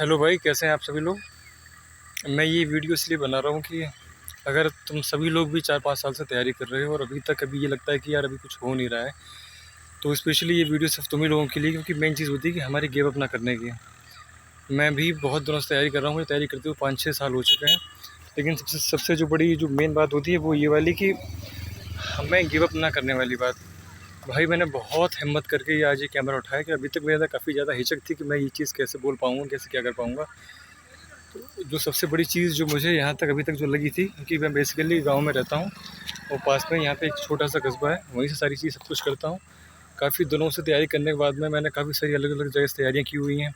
Hello भाई, कैसे हैं आप सभी लोग। मैं ये वीडियो इसलिए बना रहा हूँ कि अगर तुम सभी लोग भी 4-5 साल से तैयारी कर रहे हो और अभी तक अभी ये लगता है कि यार अभी कुछ हो नहीं रहा है, तो स्पेशली ये वीडियो सिर्फ तुम ही लोगों के लिए, क्योंकि मेन चीज़ होती है कि हमारी गिव अप ना करने की। मैं भी बहुत दिनों से तैयारी कर रहा हूँ, मुझे तैयारी करते हुए 5-6 साल हो चुके हैं। लेकिन सबसे सबसे जो बड़ी जो मेन बात होती है वो ये वाली कि हमें गिव अप ना करने वाली बात। भाई मैंने बहुत हिम्मत करके ये आज ये कैमरा उठाया कि अभी तक मेरे अंदर काफ़ी ज़्यादा हिचक थी कि मैं ये चीज़ कैसे बोल पाऊँगा, कैसे क्या कर पाऊँगा। जो सबसे बड़ी चीज़ जो मुझे यहाँ तक अभी तक जो लगी थी, क्योंकि मैं बेसिकली गांव में रहता हूँ और पास में यहाँ पे एक छोटा सा कस्बा है, वहीं से सारी चीज़ सब कुछ करता हूँ। काफ़ी दिनों से तैयारी करने के बाद में मैंने काफ़ी सारी अलग अलग जगह से तैयारियाँ की हुई हैं,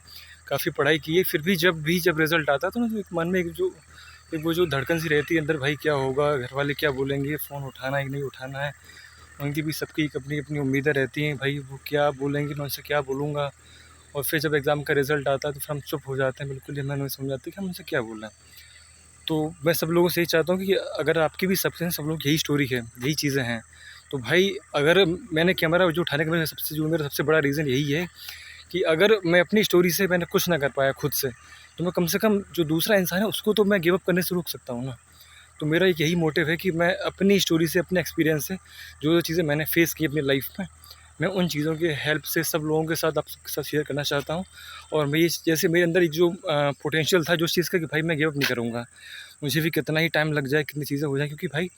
काफ़ी पढ़ाई की है। फिर भी जब रिज़ल्ट आता है तो ना, जो एक मन में एक वो जो धड़कन सी रहती है अंदर, भाई क्या होगा, घर वाले क्या बोलेंगे, फ़ोन उठाना है कि नहीं उठाना है। उनकी भी सबकी एक अपनी अपनी उम्मीदें रहती हैं, भाई वो क्या बोलेंगे, मैं उनसे क्या बोलूँगा। और फिर जब एग्ज़ाम का रिज़ल्ट आता है तो फिर हम चुप हो जाते हैं, बिल्कुल ही हमें नहीं समझ आती कि हम उनसे क्या बोलें। तो मैं सब लोगों से यही चाहता हूँ कि अगर आपकी भी सबसे सब लोग यही स्टोरी है, यही चीज़ें हैं, तो भाई अगर मैंने कैमरा जो उठाने का मेरा सबसे बड़ा रीज़न यही है कि अगर मैं अपनी स्टोरी से मैंने कुछ ना कर पाया खुद से, तो मैं कम से कम जो दूसरा इंसान है उसको तो मैं गिव अप करने से रोक सकता हूँ ना। तो मेरा एक यही मोटिव है कि मैं अपनी स्टोरी से, अपने एक्सपीरियंस से, जो चीज़ें मैंने फ़ेस की अपनी लाइफ में, मैं उन चीज़ों के हेल्प से सब लोगों के साथ आप सबके साथ शेयर करना चाहता हूँ। और मैं ये जैसे मेरे अंदर एक जो पोटेंशियल था जो चीज़ का, कि भाई मैं गिव अप नहीं करूँगा, मुझे भी कितना ही टाइम लग जाए, कितनी चीज़ें हो जाएँ। क्योंकि भाई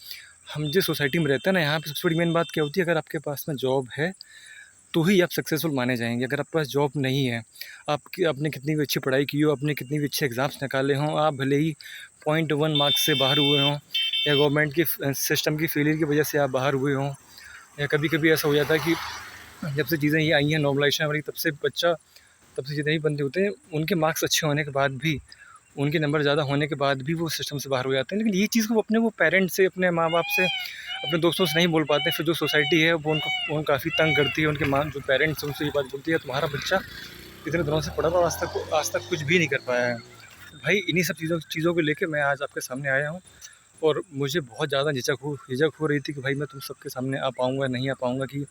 हम जिस सोसाइटी में रहते हैं ना, यहाँ पे सबसे बड़ी मेन बात क्या होती है, अगर आपके पास में जॉब है तो ही आप सक्सेसफुल माने जाएंगे। अगर आपके पास जॉब नहीं है, आपने कितनी भी अच्छी पढ़ाई की हो, आपने कितनी भी अच्छे एग्ज़ाम्स निकाले हों, आप भले ही 0.1 मार्क्स से बाहर हुए हों, या गवर्नमेंट के सिस्टम की फेलियर की वजह से आप बाहर हुए हों, या कभी कभी ऐसा हो जाता है कि जब से चीज़ें ये आई हैं, नॉर्मलाइजेशन वाली, तब से जितने भी बंदे होते हैं, उनके मार्क्स अच्छे होने के बाद भी, उनके नंबर ज़्यादा होने के बाद भी वो सिस्टम से बाहर हो जाते हैं। लेकिन ये चीज़ को वो पेरेंट्स से, अपने माँ बाप से, अपने दोस्तों से नहीं बोल पाते। फिर जो सोसाइटी है वो उनको काफ़ी तंग करती है। उनके माँ जो पेरेंट्स हैं उनसे ये बात बोलती है, तुम्हारा बच्चा इतने दिनों से पढ़ा रहा और आज तक कुछ भी नहीं कर पाया है। तो भाई इन्हीं सब चीज़ों को लेके मैं आज आपके सामने आया हूँ। और मुझे बहुत ज़्यादा झिझक हो रही थी कि भाई मैं तुम सबके सामने आ पाऊँगा, नहीं आ पाऊँगा, कि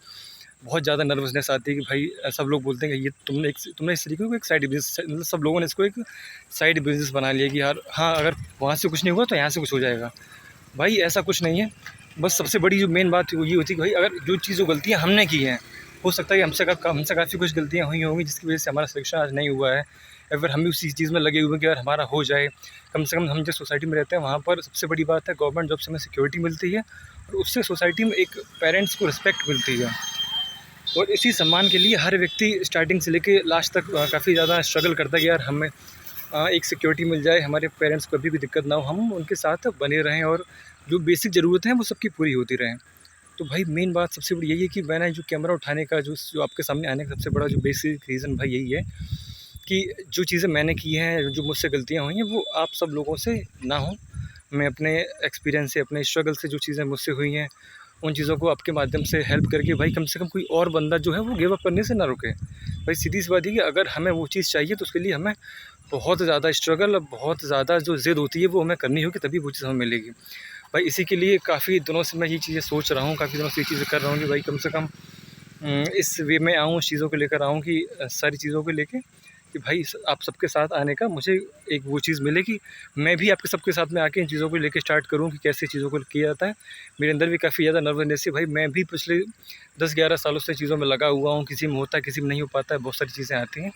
बहुत ज़्यादा नर्वसनेस आती है कि भाई सब लोग बोलते हैं कि ये तुमने इस तरीके को एक साइड बिज़नेस, मतलब सब लोगों ने इसको एक साइड बिज़नेस बना लिया कि यार हाँ, अगर वहाँ से कुछ नहीं हुआ तो यहाँ से कुछ हो जाएगा। भाई ऐसा कुछ नहीं है। बस सबसे बड़ी जो मेन बात वो ये होती है कि भाई अगर जो चीज़, जो गलतियाँ हमने की हैं, हो सकता है कि हमसे काफ़ी कुछ गलतियाँ हुई होंगी जिसकी वजह से हमारा सिलेक्शन आज नहीं हुआ है, या फिर हम भी उसी चीज़ में लगे हुए हैं कि यार हमारा हो जाए। कम से कम हम जिस सोसाइटी में रहते हैं वहाँ पर सबसे बड़ी बात है, गवर्नमेंट जॉब से हमें सिक्योरिटी मिलती है, और उससे सोसाइटी में एक पेरेंट्स को रिस्पेक्ट मिलती है। और इसी सम्मान के लिए हर व्यक्ति स्टार्टिंग से लेके लास्ट तक काफ़ी ज़्यादा स्ट्रगल करता है कि यार हमें एक सिक्योरिटी मिल जाए, हमारे पेरेंट्स को कभी भी दिक्कत ना हो, हम उनके साथ बने रहें, और जो बेसिक ज़रूरतें हैं वो सबकी पूरी होती रहें। तो भाई मेन बात सबसे बड़ी यही है कि मैंने जो कैमरा उठाने का जो आपके सामने आने का सबसे बड़ा जो बेसिक रीज़न भाई यही है कि जो चीज़ें मैंने की हैं, जो मुझसे गलतियाँ हुई हैं, वो आप सब लोगों से ना हो। मैं अपने एक्सपीरियंस से, अपने स्ट्रगल से, जो चीज़ें मुझसे हुई हैं, उन चीज़ों को आपके माध्यम से हेल्प करके भाई कम से कम कोई और बंदा जो है वो गिव अप करने से ना रुके। भाई सीधी सी बात है कि अगर हमें वो चीज़ चाहिए तो उसके लिए हमें बहुत ज़्यादा स्ट्रगल, बहुत ज़्यादा जो ज़िद होती है वो हमें करनी होगी, तभी वो चीज़ हमें मिलेगी। भाई इसी के लिए काफ़ी दिनों से मैं ये चीज़ें सोच रहा हूँ, काफ़ी दिनों से ये चीज़ें कर रहा हूँ कि भाई कम से कम इस वे में आऊँ, उस चीज़ों को लेकर आऊँ कि सारी चीज़ों को लेके कि भाई आप सबके साथ आने का मुझे एक वो चीज़ मिले कि मैं भी आपके सबके साथ में आके इन चीज़ों को लेके स्टार्ट करूँ कि कैसे चीज़ों को किया जाता है। मेरे अंदर भी काफ़ी ज़्यादा नर्वसनेस है भाई, मैं भी पिछले 10-11 सालों से चीज़ों में लगा हुआ हूँ, किसी में होता है, किसी में नहीं हो पाता है, बहुत सारी चीज़ें आती हैं।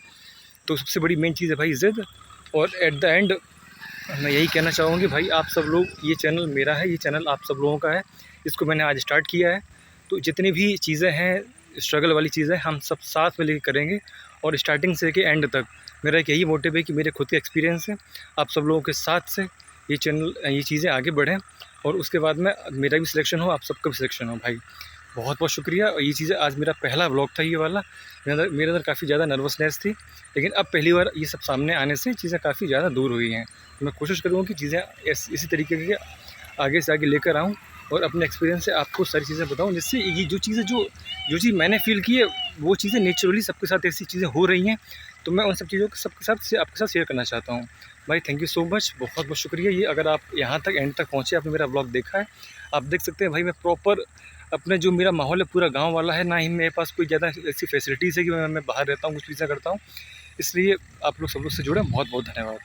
तो सबसे बड़ी मेन चीज़ है भाई ज़िद। और एट द एंड मैं यही कहना चाहूँगा कि भाई आप सब लोग, ये चैनल मेरा है, ये चैनल आप सब लोगों का है, इसको मैंने आज स्टार्ट किया है। तो जितनी भी चीज़ें हैं, स्ट्रगल वाली चीज़ें, हम सब साथ में लेके करेंगे। और स्टार्टिंग से लेके एंड तक मेरा एक यही मोटिव है कि मेरे खुद के एक्सपीरियंस से आप सब लोगों के साथ से ये चीज़ें आगे बढ़ें, और उसके बाद में मेरा भी सिलेक्शन हो, आप सबका भी सिलेक्शन हो। भाई बहुत बहुत शुक्रिया। और ये चीज़ें आज मेरा पहला व्लॉग था ये वाला, मेरे अंदर काफ़ी ज़्यादा नर्वसनेस थी, लेकिन अब पहली बार ये सब सामने आने से चीज़ें काफ़ी ज़्यादा दूर हुई हैं। तो मैं कोशिश करूँगा कि चीज़ें इसी तरीके के आगे से आगे लेकर आऊँ, और अपने एक्सपीरियंस से आपको सारी चीज़ें बताऊँ, जिससे ये जो चीज़ मैंने फ़ील की है, वो चीज़ें नेचुरली सबके साथ ऐसी चीज़ें हो रही हैं, तो मैं उन सब चीज़ों को सबके साथ से आपके साथ शेयर करना चाहता हूँ। भाई थैंक यू सो मच, बहुत बहुत शुक्रिया। ये अगर आप यहाँ तक एंड तक पहुँचे, आपने मेरा ब्लॉग देखा है, आप देख सकते हैं भाई मैं प्रॉपर अपने जो मेरा माहौल है पूरा गाँव वाला है, ना ही मेरे पास कोई ज़्यादा ऐसी फैसिलिटीज़ है कि मैं बाहर रहता हूँ, कुछ चीज़ें करता हूँ। इसलिए आप लोग सब लोग से जुड़े बहुत बहुत धन्यवाद।